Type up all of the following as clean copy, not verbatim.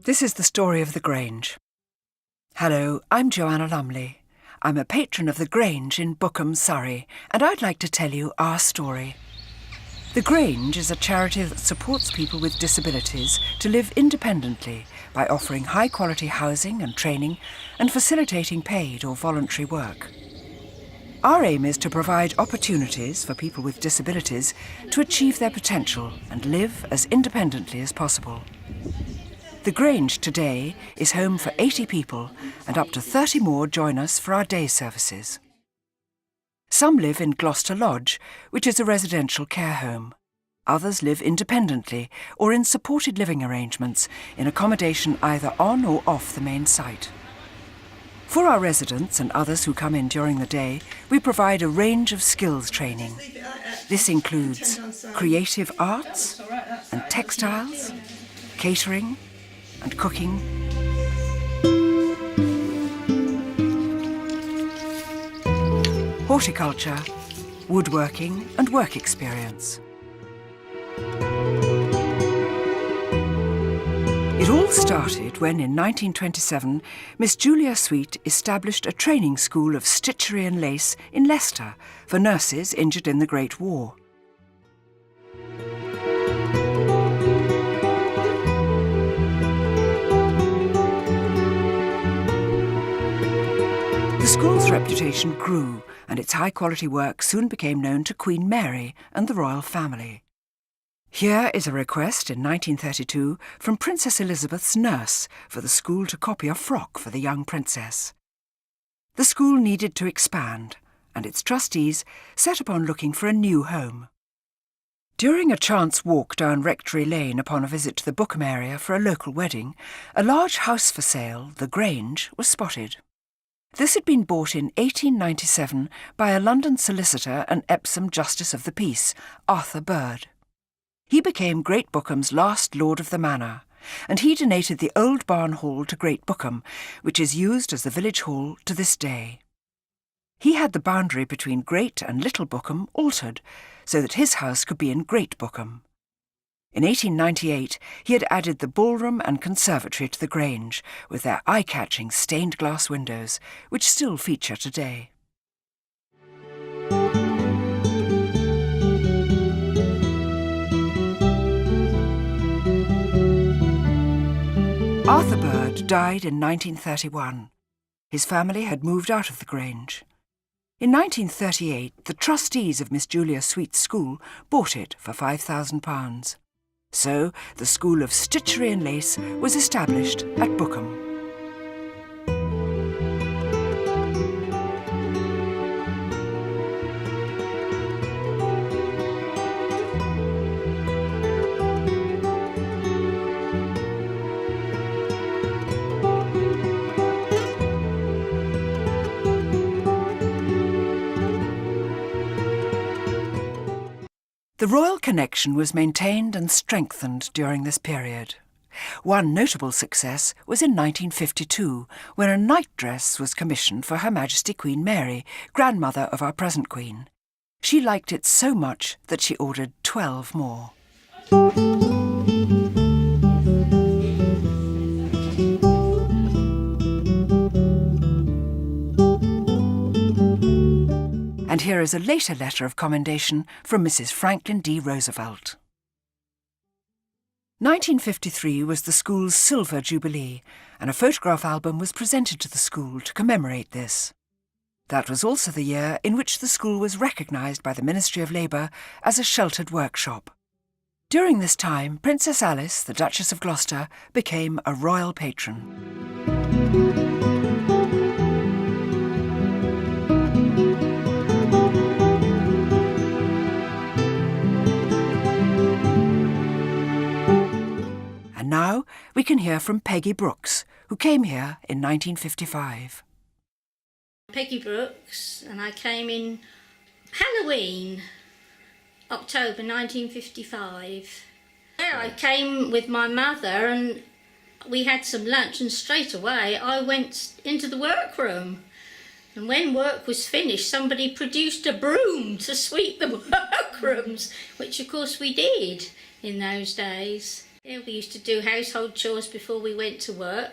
This is the story of the Grange. Hello, I'm Joanna Lumley. I'm a patron of the Grange in Bookham, Surrey, and I'd like to tell you our story. The Grange is a charity that supports people with disabilities to live independently by offering high-quality housing and training and facilitating paid or voluntary work. Our aim is to provide opportunities for people with disabilities to achieve their potential and live as independently as possible. The Grange today is home for 80 people, and up to 30 more join us for our day services. Some live in Gloucester Lodge, which is a residential care home. Others live independently or in supported living arrangements in accommodation either on or off the main site. For our residents and others who come in during the day, we provide a range of skills training. This includes creative arts and textiles, catering and cooking, horticulture, woodworking and work experience. It all started when, in 1927, Miss Julia Sweet established a training school of stitchery and lace in Leicester for nurses injured in the Great War. The school's reputation grew, and its high-quality work soon became known to Queen Mary and the royal family. Here is a request in 1932 from Princess Elizabeth's nurse for the school to copy a frock for the young princess. The school needed to expand, and its trustees set upon looking for a new home. During a chance walk down Rectory Lane upon a visit to the Bookham area for a local wedding, a large house for sale, the Grange, was spotted. This had been bought in 1897 by a London solicitor and Epsom Justice of the Peace, Arthur Bird. He became Great Bookham's last Lord of the Manor, and he donated the old barn hall to Great Bookham, which is used as the village hall to this day. He had the boundary between Great and Little Bookham altered, so that his house could be in Great Bookham. In 1898, he had added the ballroom and conservatory to the Grange, with their eye-catching stained glass windows, which still feature today. Arthur Bird died in 1931. His family had moved out of the Grange. In 1938, the trustees of Miss Julia Sweet's school bought it for £5,000. So, the School of Stitchery and Lace was established at Bookham. The royal connection was maintained and strengthened during this period. One notable success was in 1952, when a nightdress was commissioned for Her Majesty Queen Mary, grandmother of our present Queen. She liked it so much that she ordered 12 more. And here is a later letter of commendation from Mrs. Franklin D. Roosevelt. 1953 was the school's Silver Jubilee, and a photograph album was presented to the school to commemorate this. That was also the year in which the school was recognised by the Ministry of Labour as a sheltered workshop. During this time, Princess Alice, the Duchess of Gloucester, became a royal patron. And now we can hear from Peggy Brooks, who came here in 1955. Peggy Brooks, and I came in Halloween, October 1955. Yeah, I came with my mother and we had some lunch, and straight away I went into the workroom. And when work was finished, somebody produced a broom to sweep the workroom. bathrooms, which of course we did in those days. Yeah, we used to do household chores before we went to work.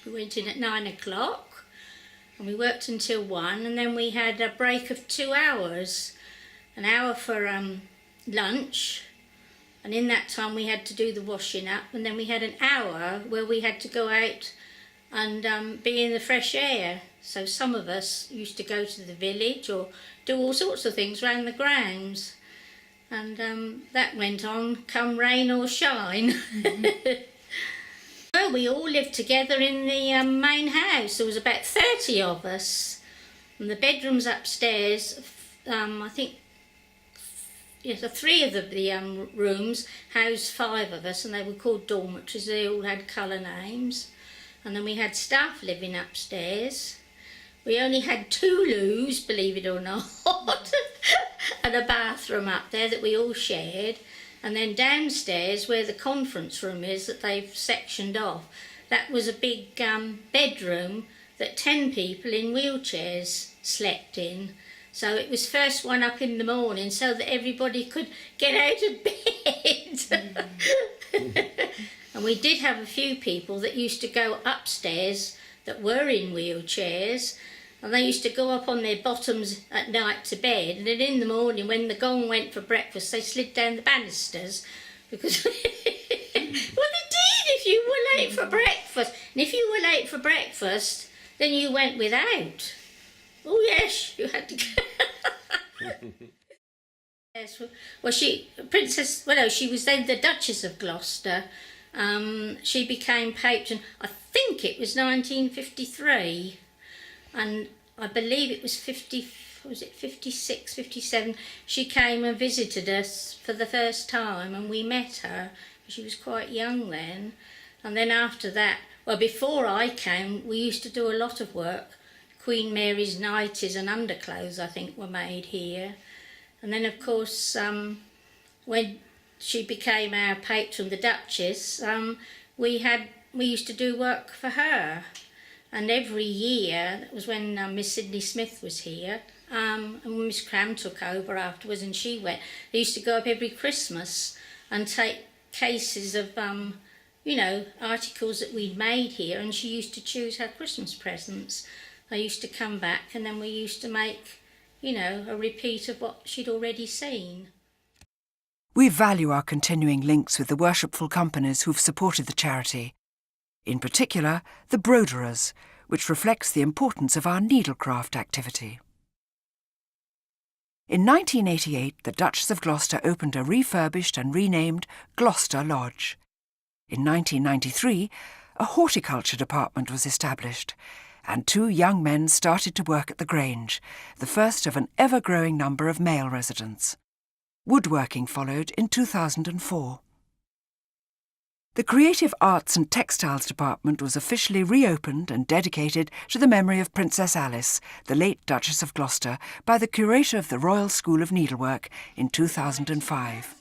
We went in at 9 o'clock and we worked until 1, and then we had a break of 2 hours, an hour for lunch, and in that time we had to do the washing up, and then we had an hour where we had to go out and be in the fresh air. So some of us used to go to the village or do all sorts of things around the grounds, and that went on come rain or shine. Well, we all lived together in the main house. There was about 30 of us, and the bedrooms upstairs, I think, yes, 3 of the rooms housed 5 of us, and they were called dormitories. They all had colour names. And then we had staff living upstairs. We only had 2 loos, believe it or not, and a bathroom up there that we all shared. And then downstairs, where the conference room is that they've sectioned off, that was a big bedroom that 10 people in wheelchairs slept in. So it was first one up in the morning so that everybody could get out of bed. And we did have a few people that used to go upstairs that were in wheelchairs, and they used to go up on their bottoms at night to bed, and then in the morning when the gong went for breakfast they slid down the banisters because well, they did if you were late for breakfast, and if you were late for breakfast then you went without. Oh yes, you had to go. Yes, well she was then the Duchess of Gloucester. She became patron, I think it was 1953, and I believe it was 56, 57, she came and visited us for the first time, and we met her. She was quite young then. And then after that, well, before I came, we used to do a lot of work. Queen Mary's nighties and underclothes, I think, were made here. And then, of course, when she became our patron, the Duchess, we used to do work for her. And every year, that was when Miss Sydney Smith was here, and Miss Cram took over afterwards and she went, they used to go up every Christmas and take cases of, you know, articles that we'd made here, and she used to choose her Christmas presents. They used to come back and then we used to make, you know, a repeat of what she'd already seen. We value our continuing links with the worshipful companies who've supported the charity. In particular, the Broderers, which reflects the importance of our needlecraft activity. In 1988, the Duchess of Gloucester opened a refurbished and renamed Gloucester Lodge. In 1993, a horticulture department was established, and 2 young men started to work at the Grange, the first of an ever-growing number of male residents. Woodworking followed in 2004. The Creative Arts and Textiles Department was officially reopened and dedicated to the memory of Princess Alice, the late Duchess of Gloucester, by the curator of the Royal School of Needlework in 2005.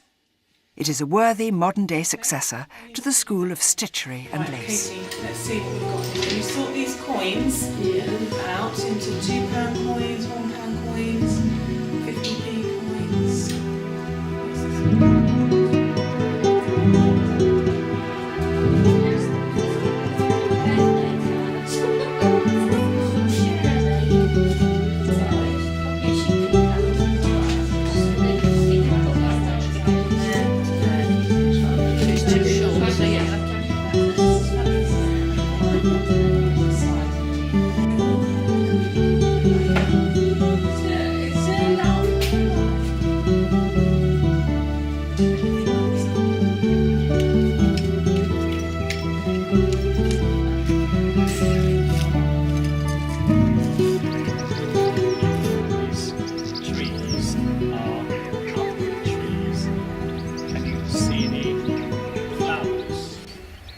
It is a worthy modern-day successor to the School of Stitchery and Lace. Katie, let's see what we've got here. You sort these coins out into £2 coins, £1 coins, 50p coins.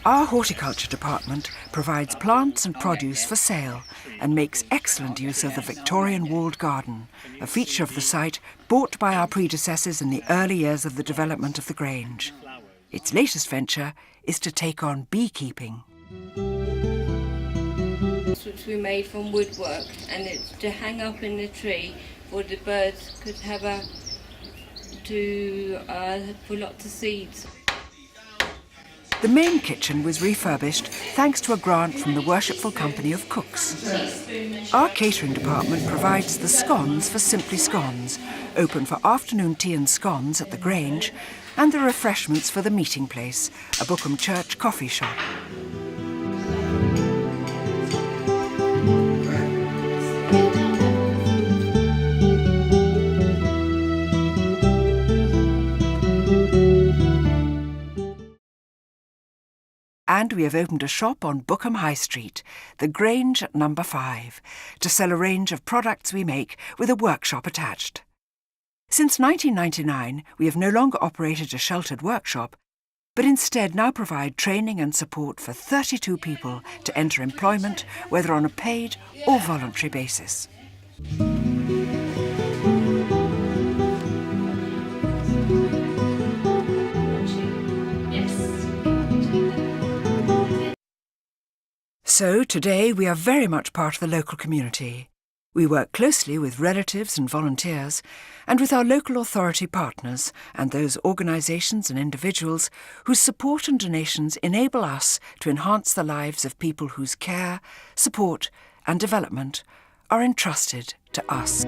Our horticulture department provides plants and produce for sale and makes excellent use of the Victorian walled garden, a feature of the site bought by our predecessors in the early years of the development of the Grange. Its latest venture is to take on beekeeping. Which we made from woodwork, and it's to hang up in the tree where the birds could have a to for lots of seeds. The main kitchen was refurbished thanks to a grant from the Worshipful Company of Cooks. Our catering department provides the scones for Simply Scones, open for afternoon tea and scones at the Grange, and the refreshments for the Meeting Place, a Bookham Church coffee shop. And we have opened a shop on Bookham High Street, the Grange at number 5, to sell a range of products we make with a workshop attached. Since 1999, we have no longer operated a sheltered workshop, but instead now provide training and support for 32 people to enter employment, whether on a paid or voluntary basis. So today we are very much part of the local community. We work closely with relatives and volunteers, and with our local authority partners and those organisations and individuals whose support and donations enable us to enhance the lives of people whose care, support and development are entrusted to us.